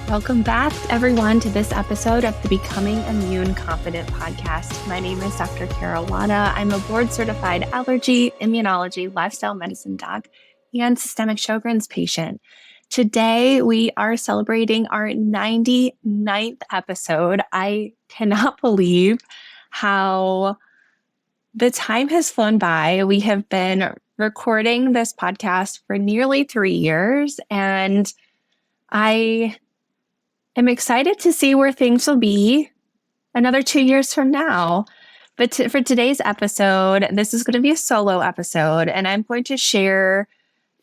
Welcome back, everyone, to this episode of the Becoming Immune Confident podcast. My name is Dr. Wada. I'm a board-certified allergy, immunology, lifestyle medicine doc, and systemic Sjogren's patient. Today, we are celebrating our 99th episode. I cannot believe how the time has flown by. We have been recording this podcast for nearly 3 years, and I'm excited to see where things will be another 2 years from now. But for today's episode, this is going to be a solo episode, and I'm going to share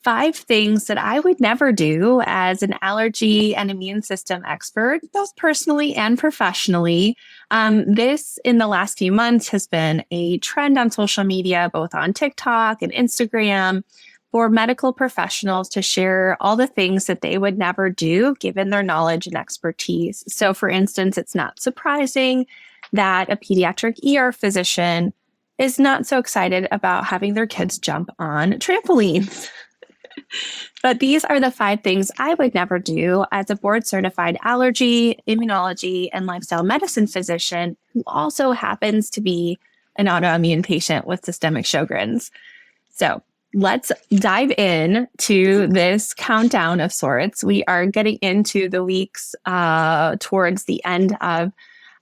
5 things that I would never do as an allergy and immune system expert, both personally and professionally. This, in the last few months, has been a trend on social media, both on TikTok and Instagram, for medical professionals to share all the things that they would never do given their knowledge and expertise. So, for instance, it's not surprising that a pediatric ER physician is not so excited about having their kids jump on trampolines. But these are the 5 things I would never do as a board-certified allergy, immunology, and lifestyle medicine physician who also happens to be an autoimmune patient with systemic Sjogren's. So, let's dive in to this countdown of sorts. We are getting into the weeks towards the end of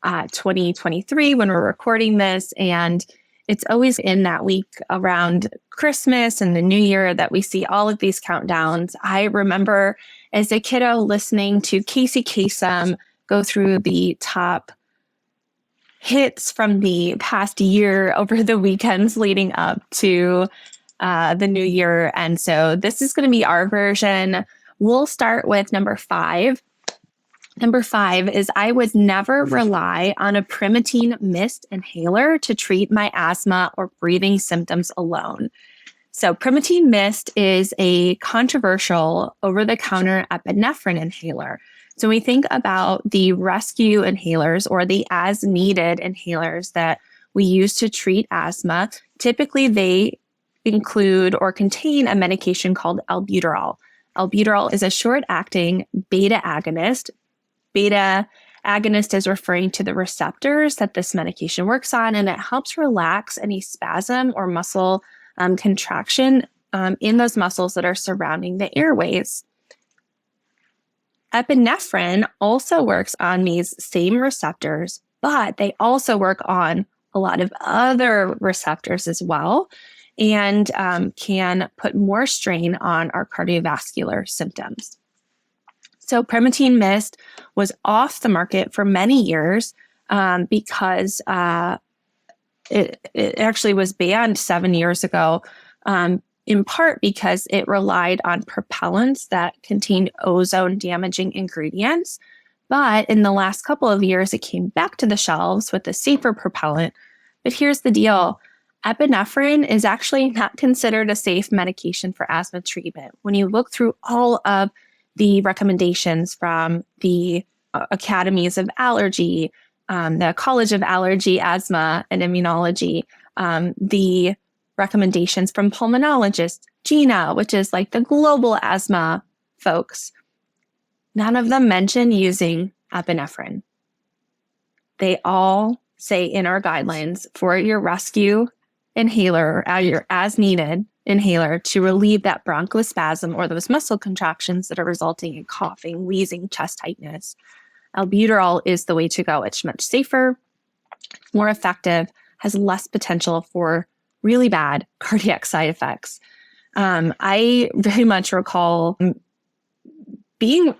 2023 when we're recording this. And it's always in that week around Christmas and the New Year that we see all of these countdowns. I remember as a kiddo listening to Casey Kasem go through the top hits from the past year over the weekends leading up to the new year. And so this is going to be our version. We'll start with number 5. Number 5 is I would never rely on a Primatene mist inhaler to treat my asthma or breathing symptoms alone. So Primatene mist is a controversial over-the-counter epinephrine inhaler. So we think about the rescue inhalers or the as-needed inhalers that we use to treat asthma. Typically, they include or contain a medication called albuterol. Albuterol is a short-acting beta agonist. Beta agonist is referring to the receptors that this medication works on, and it helps relax any spasm or muscle contraction in those muscles that are surrounding the airways. Epinephrine also works on these same receptors, but they also work on a lot of other receptors as well, and can put more strain on our cardiovascular symptoms. So Primatene mist was off the market for many years because it actually was banned 7 years ago, in part because it relied on propellants that contained ozone-damaging ingredients. But in the last couple of years, it came back to the shelves with a safer propellant. But here's the deal. Epinephrine is actually not considered a safe medication for asthma treatment. When you look through all of the recommendations from the academies of allergy, the College of Allergy, Asthma, and Immunology, the recommendations from pulmonologists, GINA, which is like the global asthma folks, none of them mention using epinephrine. They all say in our guidelines for your rescue inhaler, your as-needed inhaler to relieve that bronchospasm or those muscle contractions that are resulting in coughing, wheezing, chest tightness. Albuterol is the way to go. It's much safer, more effective, has less potential for really bad cardiac side effects. I very much recall being,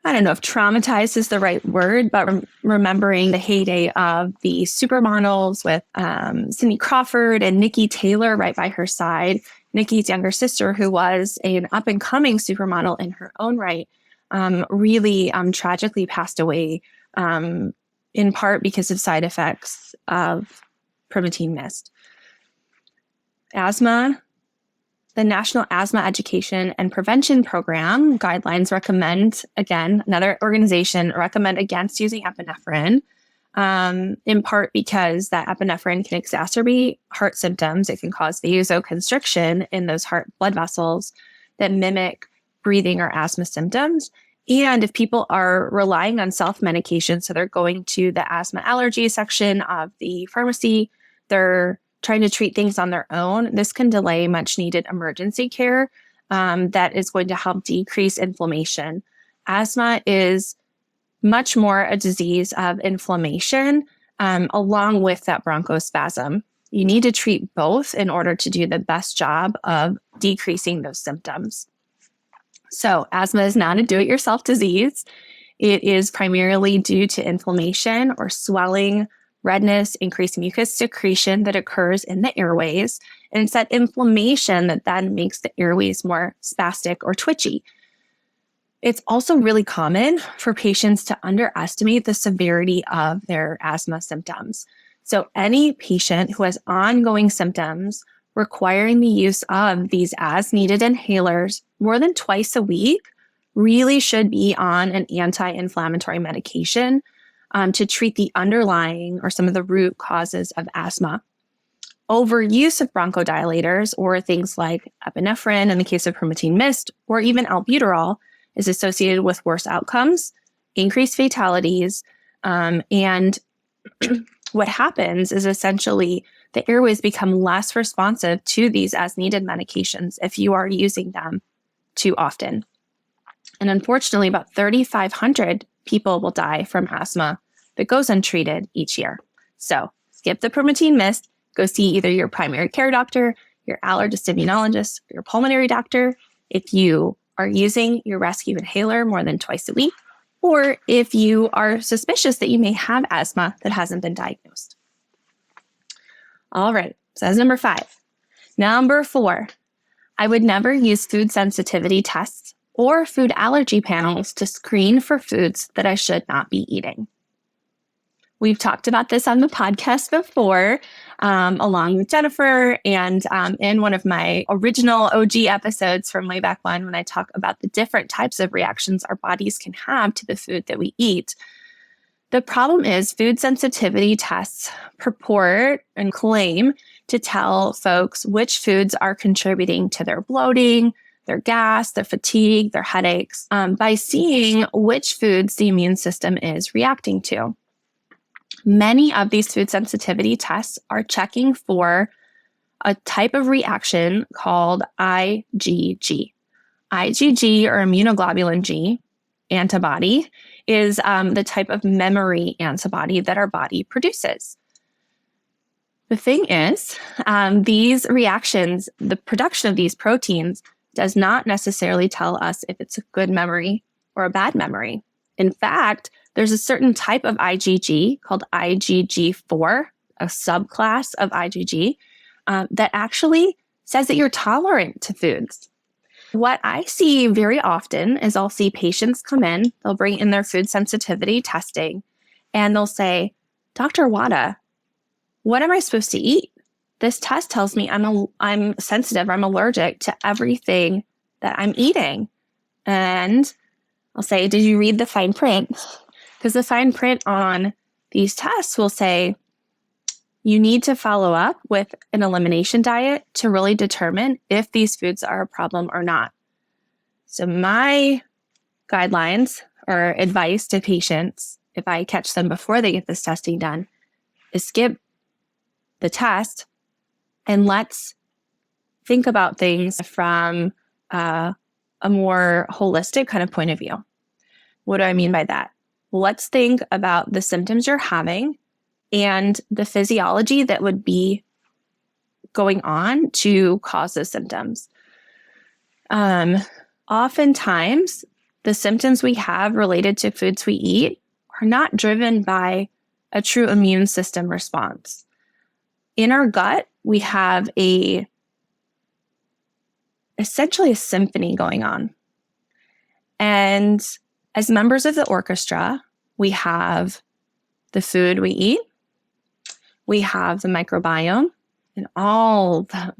I don't know if traumatized is the right word, but remembering the heyday of the supermodels with Cindy Crawford and Nikki Taylor right by her side. Nikki's younger sister, who was an up-and-coming supermodel in her own right, really tragically passed away in part because of side effects of Primatene mist. Asthma. The National Asthma Education and Prevention Program guidelines recommend, again, another organization, recommend against using epinephrine, in part because that epinephrine can exacerbate heart symptoms. It can cause vasoconstriction in those heart blood vessels that mimic breathing or asthma symptoms. And if people are relying on self-medication, so they're going to the asthma allergy section of the pharmacy, they're trying to treat things on their own, this can delay much needed emergency care that is going to help decrease inflammation. Asthma is much more a disease of inflammation along with that bronchospasm. You need to treat both in order to do the best job of decreasing those symptoms. So asthma is not a do-it-yourself disease. It is primarily due to inflammation or swelling, redness, increased mucus secretion that occurs in the airways. And it's that inflammation that then makes the airways more spastic or twitchy. It's also really common for patients to underestimate the severity of their asthma symptoms. So any patient who has ongoing symptoms requiring the use of these as-needed inhalers more than twice a week really should be on an anti-inflammatory medication to treat the underlying or some of the root causes of asthma. Overuse of bronchodilators or things like epinephrine in the case of Primatene Mist or even albuterol is associated with worse outcomes, increased fatalities, and what happens is essentially the airways become less responsive to these as-needed medications if you are using them too often. And unfortunately, about 3,500 people will die from asthma that goes untreated each year. So skip the Primatene Mist, go see either your primary care doctor, your allergist immunologist, or your pulmonary doctor if you are using your rescue inhaler more than twice a week, or if you are suspicious that you may have asthma that hasn't been diagnosed. All right, so that's number 5. Number 4, I would never use food sensitivity tests or food allergy panels to screen for foods that I should not be eating. We've talked about this on the podcast before, along with Jennifer, and in one of my original OG episodes from way back when I talk about the different types of reactions our bodies can have to the food that we eat. The problem is food sensitivity tests purport and claim to tell folks which foods are contributing to their bloating, their gas, their fatigue, their headaches, by seeing which foods the immune system is reacting to. Many of these food sensitivity tests are checking for a type of reaction called IgG. IgG, or immunoglobulin G antibody, is the type of memory antibody that our body produces. The thing is, these reactions, the production of these proteins, does not necessarily tell us if it's a good memory or a bad memory. In fact, there's a certain type of IgG called IgG4, a subclass of IgG, that actually says that you're tolerant to foods. What I see very often is I'll see patients come in, they'll bring in their food sensitivity testing, and they'll say, Dr. Wada, what am I supposed to eat? This test tells me I'm sensitive, I'm allergic to everything that I'm eating. And I'll say, did you read the fine print? Because the fine print on these tests will say you need to follow up with an elimination diet to really determine if these foods are a problem or not. So my guidelines or advice to patients, if I catch them before they get this testing done, is skip the test and let's think about things from a more holistic kind of point of view. What do I mean by that? Let's think about the symptoms you're having and the physiology that would be going on to cause those symptoms. Oftentimes, the symptoms we have related to foods we eat are not driven by a true immune system response. In our gut, we have essentially a symphony going on. And as members of the orchestra, we have the food we eat, we have the microbiome, and all the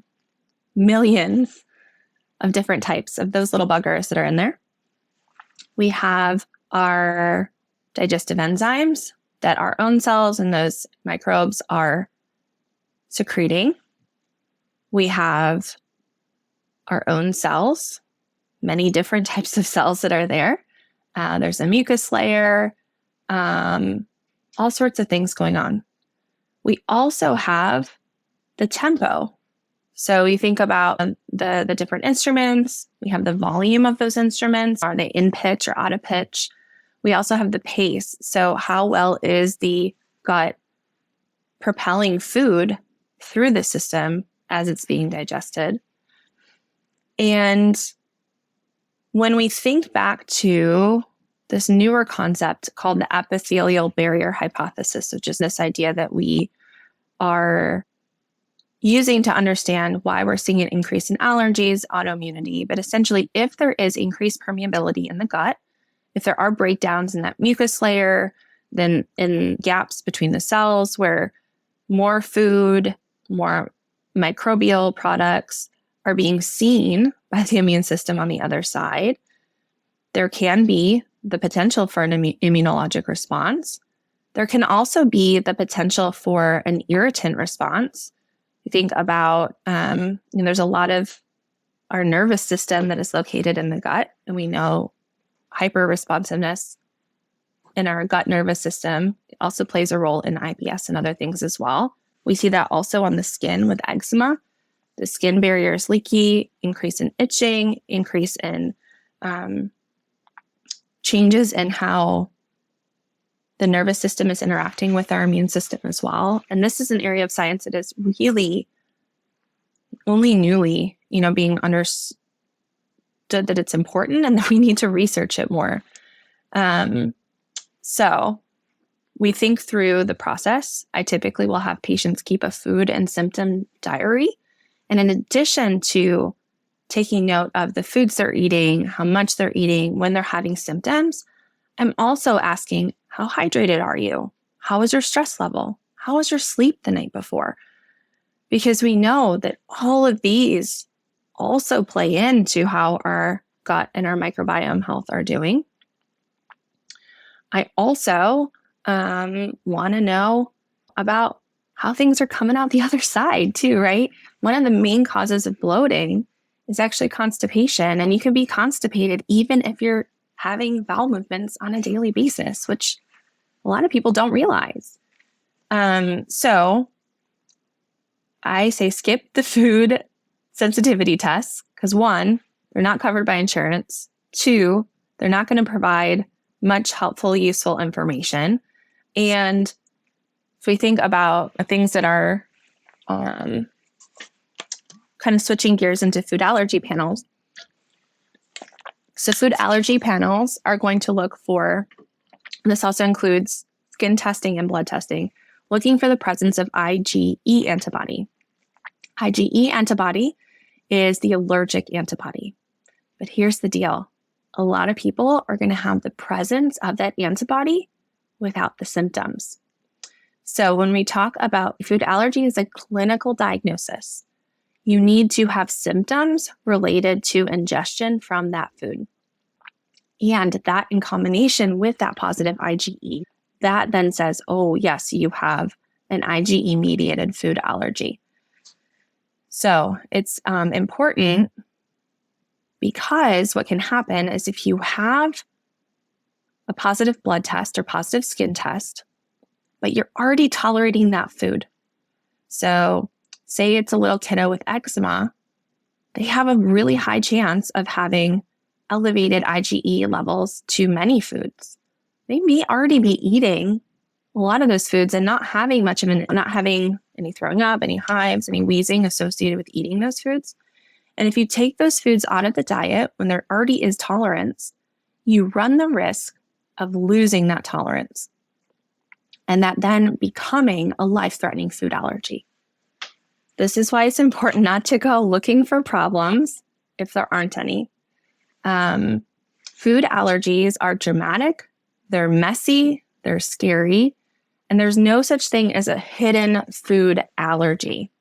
millions of different types of those little buggers that are in there. We have our digestive enzymes that our own cells and those microbes are secreting. We have our own cells, many different types of cells that are there. There's a mucus layer, all sorts of things going on. We also have the tempo. So you think about the different instruments. We have the volume of those instruments. Are they in pitch or out of pitch? We also have the pace. So how well is the gut propelling food through the system as it's being digested? And when we think back to this newer concept called the epithelial barrier hypothesis, which is this idea that we are using to understand why we're seeing an increase in allergies, autoimmunity. But essentially, if there is increased permeability in the gut, if there are breakdowns in that mucus layer, then in gaps between the cells where more food, more microbial products are being seen by the immune system on the other side, there can be the potential for an immunologic response. There can also be the potential for an irritant response. You think about, there's a lot of our nervous system that is located in the gut, and we know hyper-responsiveness in our gut nervous system also plays a role in IBS and other things as well. We see that also on the skin with eczema. The skin barrier is leaky, increase in itching, increase in changes in how the nervous system is interacting with our immune system as well. And this is an area of science that is really only newly, being understood that it's important and that we need to research it more. So we think through the process. I typically will have patients keep a food and symptom diary. And in addition to taking note of the foods they're eating, how much they're eating, when they're having symptoms, I'm also asking, how hydrated are you? How is your stress level? How was your sleep the night before? Because we know that all of these also play into how our gut and our microbiome health are doing. I also want to know about how things are coming out the other side too, right? One of the main causes of bloating is actually constipation, and you can be constipated even if you're having bowel movements on a daily basis, which a lot of people don't realize. So I say skip the food sensitivity tests because 1, they're not covered by insurance. 2, they're not going to provide much helpful, useful information. And if we think about things that are kind of switching gears into food allergy panels. So food allergy panels are going to look for, this also includes skin testing and blood testing, looking for the presence of IgE antibody. IgE antibody is the allergic antibody. But here's the deal. A lot of people are going to have the presence of that antibody without the symptoms. So when we talk about food allergy as a clinical diagnosis, you need to have symptoms related to ingestion from that food. And that in combination with that positive IgE, that then says, oh, yes, you have an IgE-mediated food allergy. So it's important because what can happen is if you have a positive blood test or positive skin test, but you're already tolerating that food. So say it's a little kiddo with eczema, they have a really high chance of having elevated IgE levels to many foods. They may already be eating a lot of those foods and not having not having any throwing up, any hives, any wheezing associated with eating those foods. And if you take those foods out of the diet when there already is tolerance, you run the risk of losing that tolerance and that then becoming a life-threatening food allergy. This is why it's important not to go looking for problems if there aren't any. Food allergies are dramatic, they're messy, they're scary, and there's no such thing as a hidden food allergy.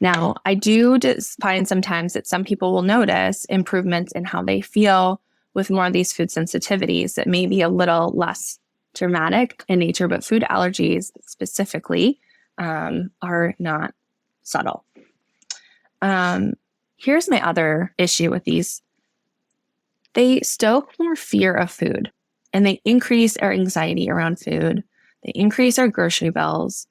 Now, I do find sometimes that some people will notice improvements in how they feel with more of these food sensitivities that may be a little less dramatic in nature, but food allergies specifically are not subtle. Here's my other issue with these they stoke more fear of food, and they increase our anxiety around food. They increase our grocery bills.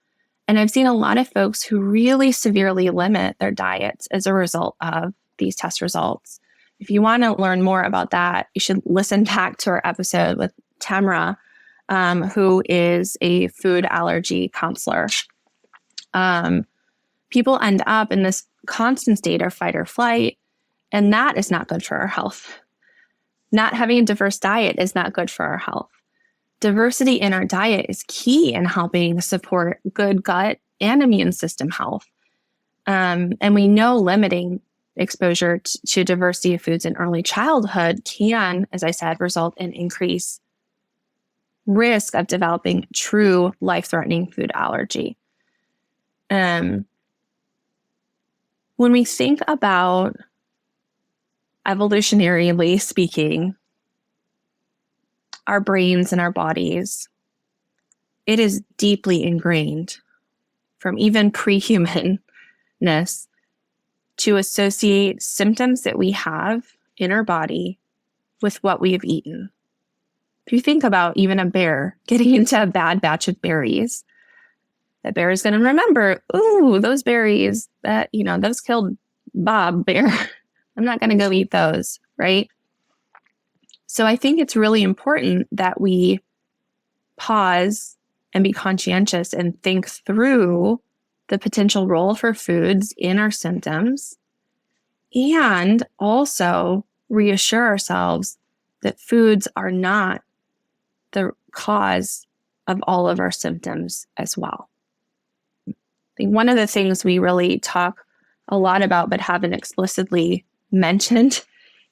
And I've seen a lot of folks who really severely limit their diets as a result of these test results. If you want to learn more about that, you should listen back to our episode with Tamra, who is a food allergy counselor. People end up in this constant state of fight or flight, and that is not good for our health. Not having a diverse diet is not good for our health. Diversity in our diet is key in helping support good gut and immune system health. And we know limiting exposure to diversity of foods in early childhood can, as I said, result in increased risk of developing true life-threatening food allergy. When we think about evolutionarily speaking, our brains and our bodies, it is deeply ingrained from even pre-humanness to associate symptoms that we have in our body with what we have eaten. If you think about even a bear getting into a bad batch of berries, the bear is going to remember, ooh, those berries that, those killed Bob Bear. I'm not going to go eat those, right? So I think it's really important that we pause and be conscientious and think through the potential role for foods in our symptoms, and also reassure ourselves that foods are not the cause of all of our symptoms as well. I think one of the things we really talk a lot about but haven't explicitly mentioned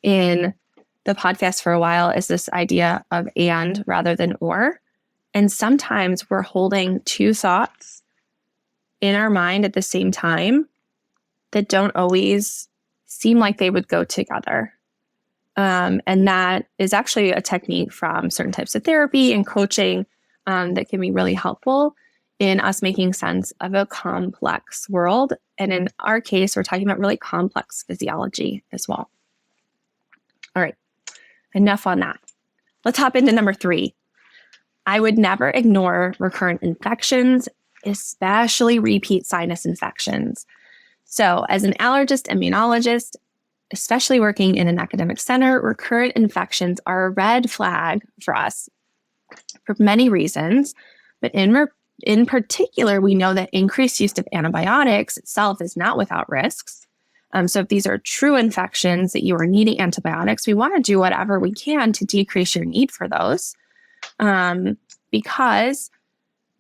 in the podcast for a while is this idea of and rather than or. And sometimes we're holding two thoughts in our mind at the same time that don't always seem like they would go together. And that is actually a technique from certain types of therapy and coaching that can be really helpful in us making sense of a complex world. And in our case, we're talking about really complex physiology as well. All right, enough on that. Let's hop into number 3. I would never ignore recurrent infections, especially repeat sinus infections. So as an allergist, immunologist, especially working in an academic center, recurrent infections are a red flag for us for many reasons. But in particular, we know that increased use of antibiotics itself is not without risks. So if these are true infections that you are needing antibiotics, we want to do whatever we can to decrease your need for those. Because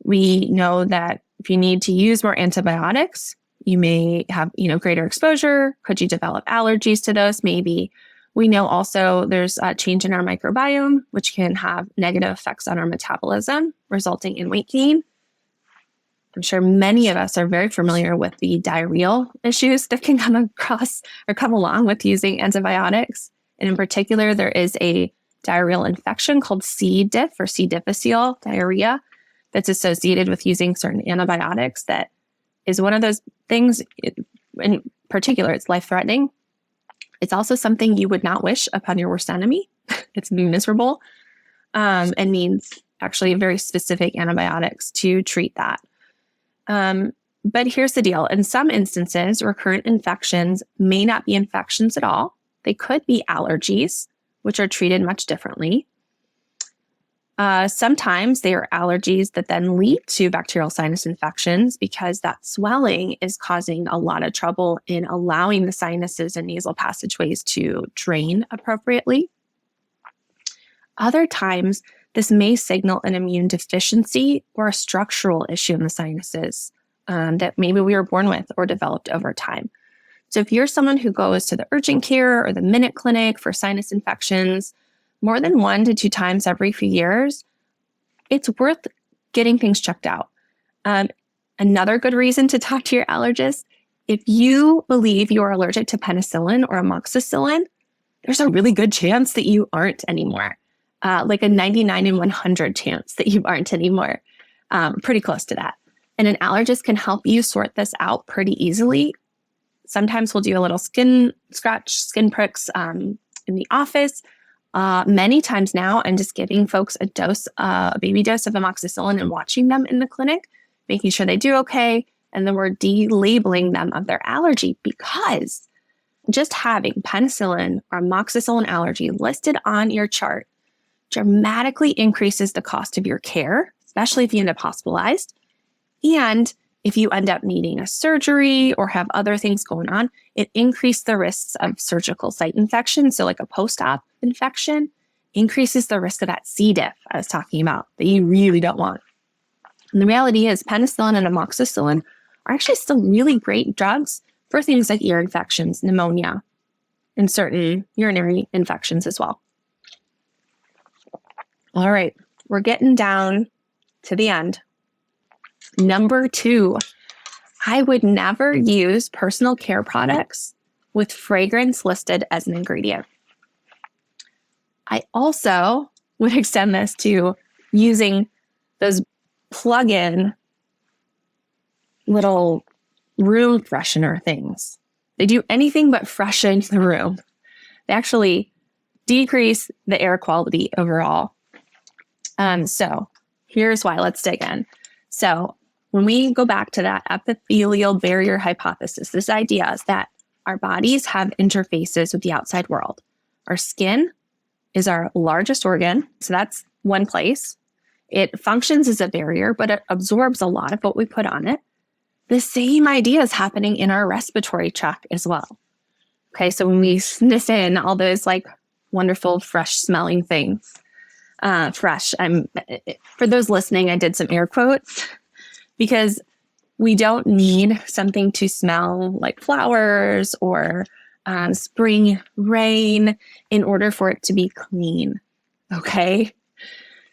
we know that if you need to use more antibiotics, you may have, greater exposure. Could you develop allergies to those? Maybe. We know also there's a change in our microbiome, which can have negative effects on our metabolism, resulting in weight gain. I'm sure many of us are very familiar with the diarrheal issues that can come across or come along with using antibiotics. And in particular, there is a diarrheal infection called C. diff or C. difficile diarrhea that's associated with using certain antibiotics. That is one of those things, in particular, it's life-threatening. It's also something you would not wish upon your worst enemy. It's miserable and needs actually very specific antibiotics to treat that. But here's the deal. In some instances, recurrent infections may not be infections at all. They could be allergies, which are treated much differently. Sometimes they are allergies that then lead to bacterial sinus infections because that swelling is causing a lot of trouble in allowing the sinuses and nasal passageways to drain appropriately. Other times, this may signal an immune deficiency or a structural issue in the sinuses that maybe we were born with or developed over time. So if you're someone who goes to the urgent care or the minute clinic for sinus infections more than 1 to 2 times every few years, it's worth getting things checked out. Another good reason to talk to your allergist, if you believe you are allergic to penicillin or amoxicillin, there's a really good chance that you aren't anymore. Like a 99 in 100 chance that you aren't anymore. Pretty close to that. And an allergist can help you sort this out pretty easily. Sometimes we'll do a little skin pricks in the office. Many times now, I'm just giving folks a baby dose of amoxicillin and watching them in the clinic, making sure they do okay. And then we're delabeling them of their allergy, because just having penicillin or amoxicillin allergy listed on your chart dramatically increases the cost of your care, especially if you end up hospitalized. And if you end up needing a surgery or have other things going on, it increases the risks of surgical site infection. So like a post-op infection increases the risk of that C. diff I was talking about that you really don't want. And the reality is penicillin and amoxicillin are actually still really great drugs for things like ear infections, pneumonia, and certain urinary infections as well. All right, we're getting down to the end. Number 2, I would never use personal care products with fragrance listed as an ingredient. I also would extend this to using those plug-in little room freshener things. They do anything but freshen the room. They actually decrease the air quality overall. So here's why. Let's dig in. So when we go back to that epithelial barrier hypothesis, this idea is that our bodies have interfaces with the outside world. Our skin is our largest organ, so that's one place. It functions as a barrier, but it absorbs a lot of what we put on it. The same idea is happening in our respiratory tract as well. Okay, so when we sniff in all those like wonderful fresh smelling things, for those listening, I did some air quotes because we don't need something to smell like flowers or spring rain in order for it to be clean. Okay,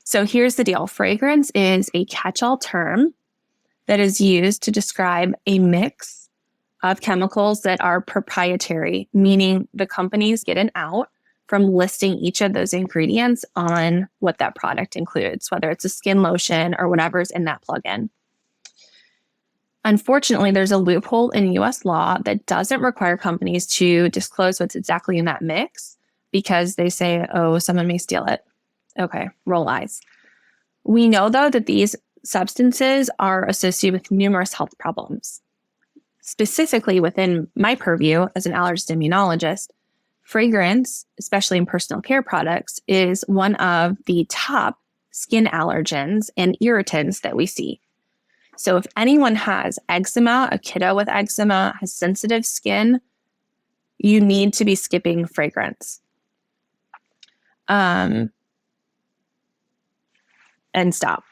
so here's the deal. Fragrance is a catch-all term that is used to describe a mix of chemicals that are proprietary, meaning the companies get an out from listing each of those ingredients on what that product includes, whether it's a skin lotion or whatever's in that plug-in. Unfortunately, there's a loophole in US law that doesn't require companies to disclose what's exactly in that mix because they say, oh, someone may steal it. Okay, roll eyes. We know, though, that these substances are associated with numerous health problems. Specifically within my purview as an allergist immunologist, fragrance, especially in personal care products, is one of the top skin allergens and irritants that we see. So if anyone has eczema, a kiddo with eczema, has sensitive skin, you need to be skipping fragrance. And stop.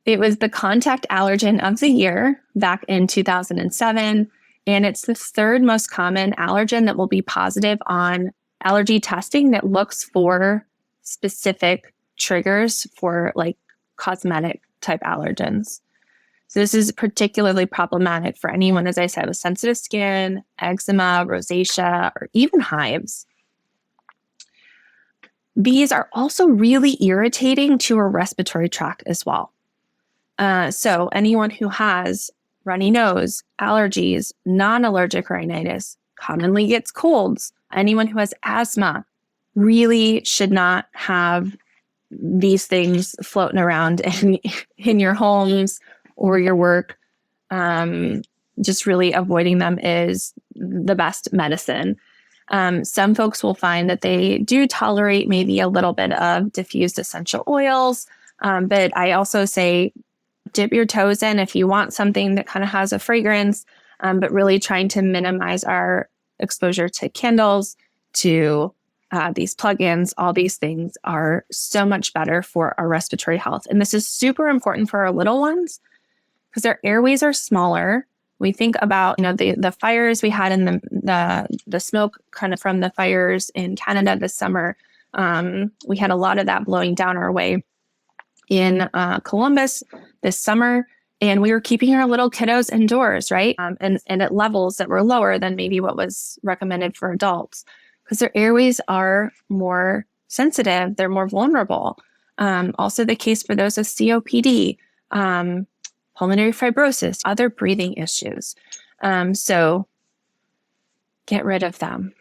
It was the contact allergen of the year back in 2007, and it's the third most common allergen that will be positive on allergy testing that looks for specific triggers for like cosmetic type allergens. So this is particularly problematic for anyone, as I said, with sensitive skin, eczema, rosacea, or even hives. These are also really irritating to our respiratory tract as well. So anyone who has runny nose, allergies, non-allergic rhinitis, commonly gets colds. Anyone who has asthma really should not have these things floating around in your homes or your work. Just really avoiding them is the best medicine. Some folks will find that they do tolerate maybe a little bit of diffused essential oils, but I also say dip your toes in if you want something that kind of has a fragrance, but really trying to minimize our exposure to candles, to these plugins. All these things are so much better for our respiratory health. And this is super important for our little ones because their airways are smaller. We think about, the fires we had in the smoke kind of from the fires in Canada this summer. We had a lot of that blowing down our way in Columbus this summer, and we were keeping our little kiddos indoors, right? And at levels that were lower than maybe what was recommended for adults because their airways are more sensitive. They're more vulnerable. Also the case for those with COPD, pulmonary fibrosis, other breathing issues. So get rid of them.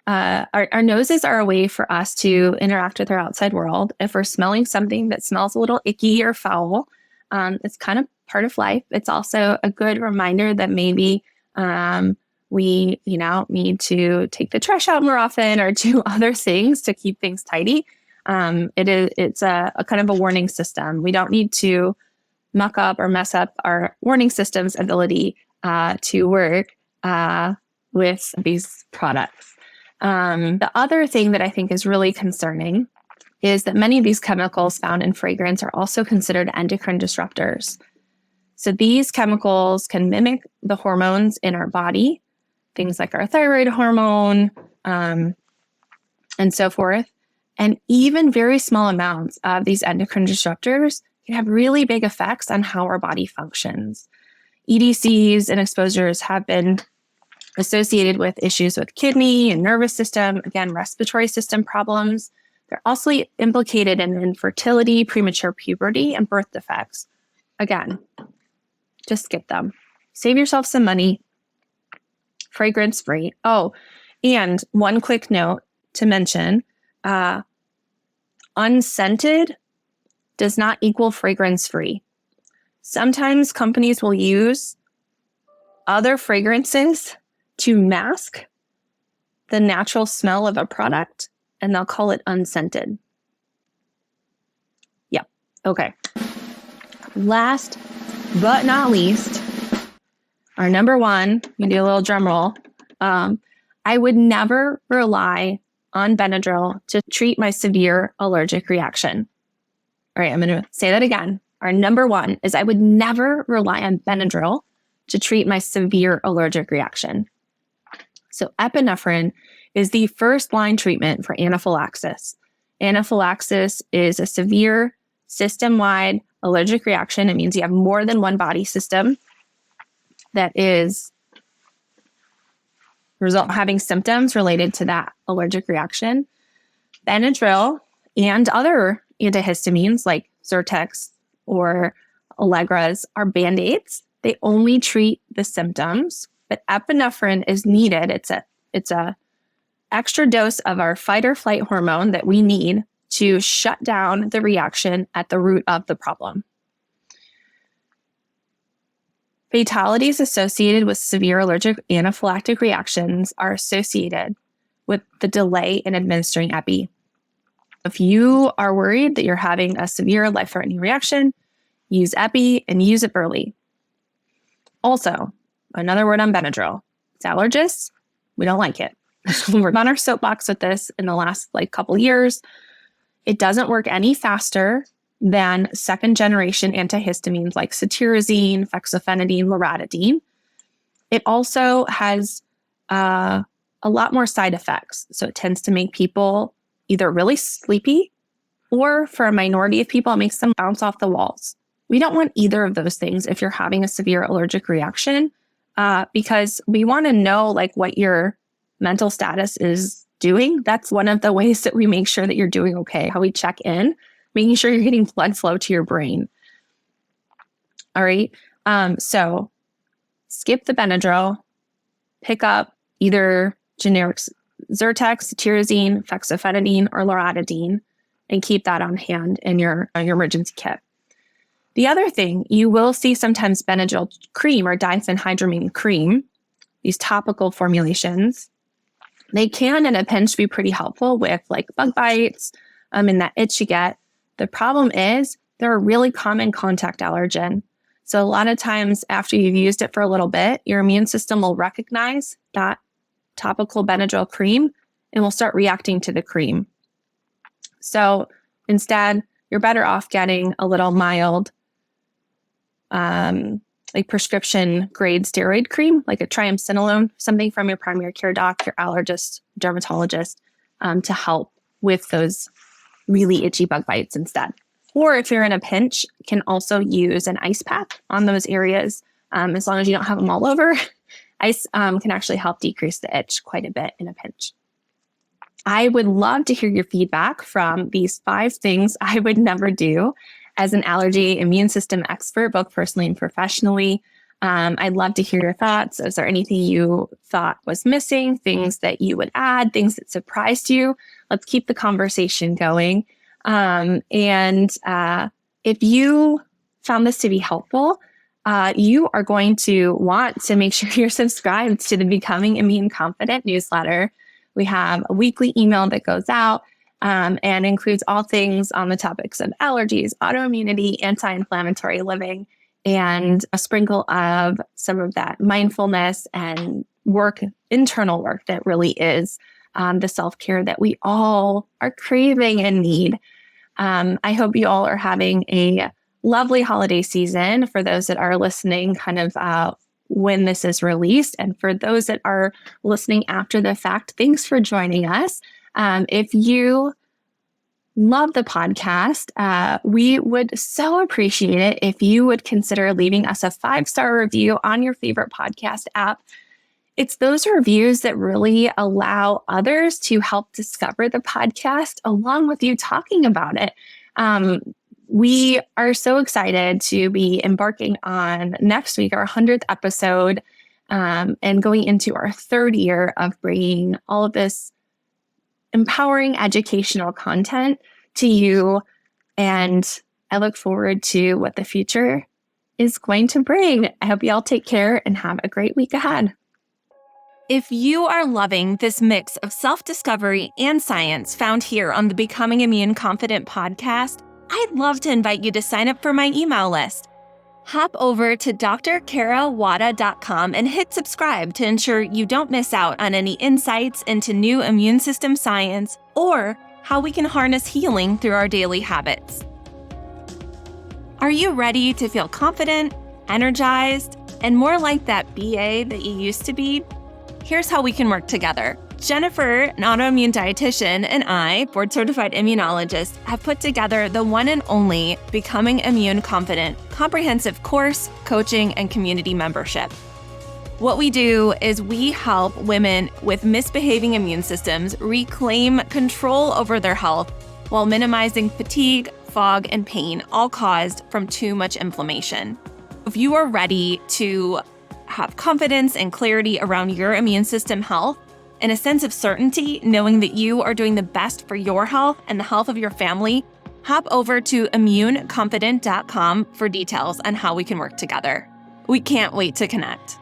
Our noses are a way for us to interact with our outside world. If we're smelling something that smells a little icky or foul, it's kind of part of life. It's also a good reminder that maybe we, need to take the trash out more often or do other things to keep things tidy. It's a kind of a warning system. We don't need to muck up or mess up our warning system's ability to work with these products. The other thing that I think is really concerning is that many of these chemicals found in fragrance are also considered endocrine disruptors. So these chemicals can mimic the hormones in our body, things like our thyroid hormone, and so forth. And even very small amounts of these endocrine disruptors can have really big effects on how our body functions. EDCs and exposures have been associated with issues with kidney and nervous system, again, respiratory system problems. They're also implicated in infertility, premature puberty, and birth defects. Again, just skip them. Save yourself some money. Fragrance free. Oh, and one quick note to mention, unscented does not equal fragrance free. Sometimes companies will use other fragrances to mask the natural smell of a product, and they'll call it unscented. Yeah, okay. Last but not least, our number one, we do a little drum roll. I would never rely on Benadryl to treat my severe allergic reaction. All right, I'm going to say that again. Our number one is I would never rely on Benadryl to treat my severe allergic reaction. So epinephrine is the first line treatment for anaphylaxis. Anaphylaxis is a severe system-wide allergic reaction. It means you have more than one body system that is having symptoms related to that allergic reaction. Benadryl and other antihistamines like Zyrtex or Allegras are Band-Aids. They only treat the symptoms, but epinephrine is needed. It's a extra dose of our fight or flight hormone that we need to shut down the reaction at the root of the problem. Fatalities associated with severe allergic anaphylactic reactions are associated with the delay in administering epi. If you are worried that you're having a severe life-threatening reaction, use epi and use it early. Also, another word on Benadryl. It's allergists. We don't like it. We're on our soapbox with this in the last couple years. It doesn't work any faster than second generation antihistamines like cetirizine, fexofenadine, loratadine. It also has a lot more side effects. So it tends to make people either really sleepy or for a minority of people, it makes them bounce off the walls. We don't want either of those things if you're having a severe allergic reaction because we want to know what your mental status is doing. That's one of the ways that we make sure that you're doing okay, how we check in, making sure you're getting blood flow to your brain. All right. So skip the Benadryl, pick up either generic Zyrtex, cetirizine, fexofenadine, or loratadine, and keep that on hand in your emergency kit. The other thing, you will see sometimes Benadryl cream or diphenhydramine cream, these topical formulations. They can, in a pinch, be pretty helpful with bug bites and that itch you get. The problem is they're a really common contact allergen. So a lot of times after you've used it for a little bit, your immune system will recognize that topical Benadryl cream and will start reacting to the cream. So instead, you're better off getting a little mild prescription grade steroid cream, like a triamcinolone, something from your primary care doc, your allergist, dermatologist, to help with those really itchy bug bites instead. Or if you're in a pinch, can also use an ice pack on those areas. As long as you don't have them all over, ice can actually help decrease the itch quite a bit in a pinch. I would love to hear your feedback from these 5 things I would never do as an allergy immune system expert, both personally and professionally. I'd love to hear your thoughts. Is there anything you thought was missing, things that you would add, things that surprised you? Let's keep the conversation going. If you found this to be helpful, you are going to want to make sure you're subscribed to the Becoming Immune Confident newsletter. We have a weekly email that goes out and includes all things on the topics of allergies, autoimmunity, anti-inflammatory living, and a sprinkle of some of that mindfulness and internal work that really is the self-care that we all are craving and need. I hope you all are having a lovely holiday season for those that are listening kind of when this is released. And for those that are listening after the fact, thanks for joining us. If you love the podcast, we would so appreciate it if you would consider leaving us a 5-star review on your favorite podcast app. It's those reviews that really allow others to help discover the podcast along with you talking about it. We are so excited to be embarking on next week, our 100th episode, and going into our 3rd year of bringing all of this empowering educational content to you. And I look forward to what the future is going to bring. I hope you all take care and have a great week ahead. If you are loving this mix of self-discovery and science found here on the Becoming Immune Confident podcast, I'd love to invite you to sign up for my email list. Hop over to drcarawada.com and hit subscribe to ensure you don't miss out on any insights into new immune system science or how we can harness healing through our daily habits. Are you ready to feel confident, energized, and more like that BA that you used to be? Here's how we can work together. Jennifer, an autoimmune dietitian, and I, board-certified immunologist, have put together the one and only Becoming Immune Confident comprehensive course, coaching, and community membership. What we do is we help women with misbehaving immune systems reclaim control over their health while minimizing fatigue, fog, and pain, all caused from too much inflammation. If you are ready to have confidence and clarity around your immune system health, and a sense of certainty knowing that you are doing the best for your health and the health of your family, hop over to immuneconfident.com for details on how we can work together. We can't wait to connect.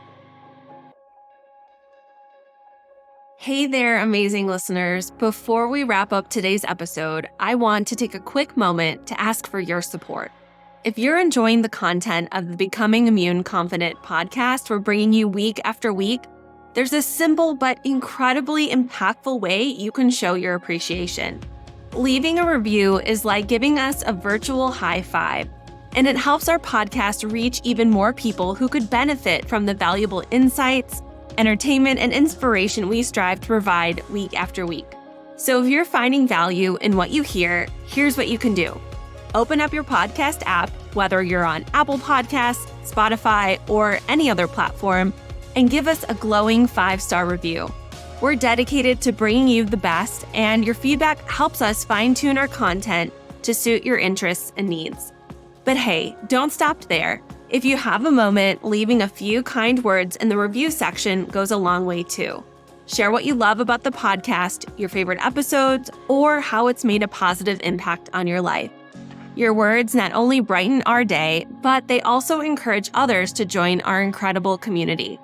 Hey there, amazing listeners. Before we wrap up today's episode, I want to take a quick moment to ask for your support. If you're enjoying the content of the Becoming Immune Confident podcast we're bringing you week after week, there's a simple but incredibly impactful way you can show your appreciation. Leaving a review is like giving us a virtual high five, and it helps our podcast reach even more people who could benefit from the valuable insights, entertainment, and inspiration we strive to provide week after week. So if you're finding value in what you hear, here's what you can do. Open up your podcast app, whether you're on Apple Podcasts, Spotify, or any other platform, and give us a glowing 5-star review. We're dedicated to bringing you the best, and your feedback helps us fine-tune our content to suit your interests and needs. But hey, don't stop there. If you have a moment, leaving a few kind words in the review section goes a long way too. Share what you love about the podcast, your favorite episodes, or how it's made a positive impact on your life. Your words not only brighten our day, but they also encourage others to join our incredible community.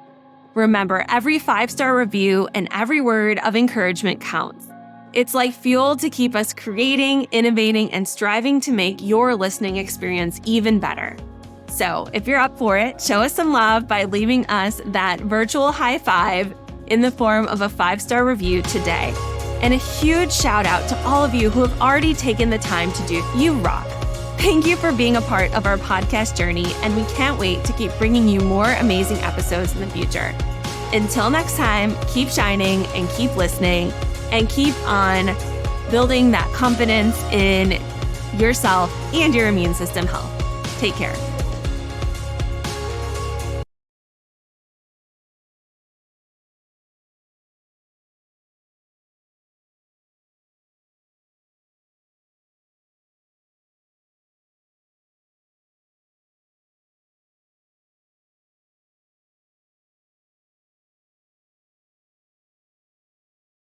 Remember, every 5-star review and every word of encouragement counts. It's like fuel to keep us creating, innovating, and striving to make your listening experience even better. So if you're up for it, show us some love by leaving us that virtual high five in the form of a 5-star review today. And a huge shout out to all of you who have already taken the time to do You Rock. Thank you for being a part of our podcast journey, and we can't wait to keep bringing you more amazing episodes in the future. Until next time, keep shining and keep listening and keep on building that confidence in yourself and your immune system health. Take care.